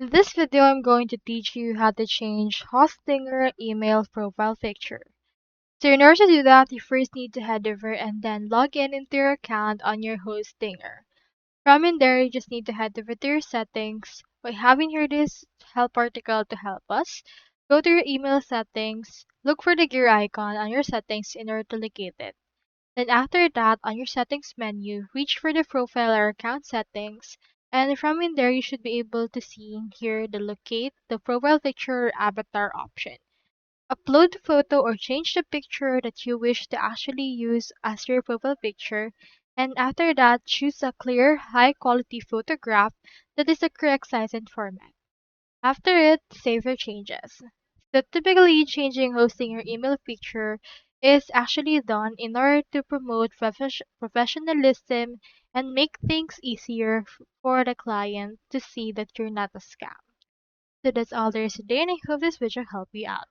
In this video, I'm going to teach you how to change Hostinger email profile picture. So in order to do that, you first need to head over and then log in into your account on your Hostinger. From in there, you just need to head over to your settings. By having here this help article to help us, go to your email settings, look for the gear icon on your settings in order to locate it. Then after that, on your settings menu, reach for the profile or account settings, and from in there you should be able to see here the locate the profile picture or avatar option. Upload the photo or change the picture that you wish to actually use as your profile picture, and after that choose a clear, high quality photograph that is the correct size and format. After it, save your changes. So typically, changing hosting your email picture is actually done in order to promote professionalism and make things easier for the client to see that you're not a scam. So that's all there is today, and I hope this video helped you out.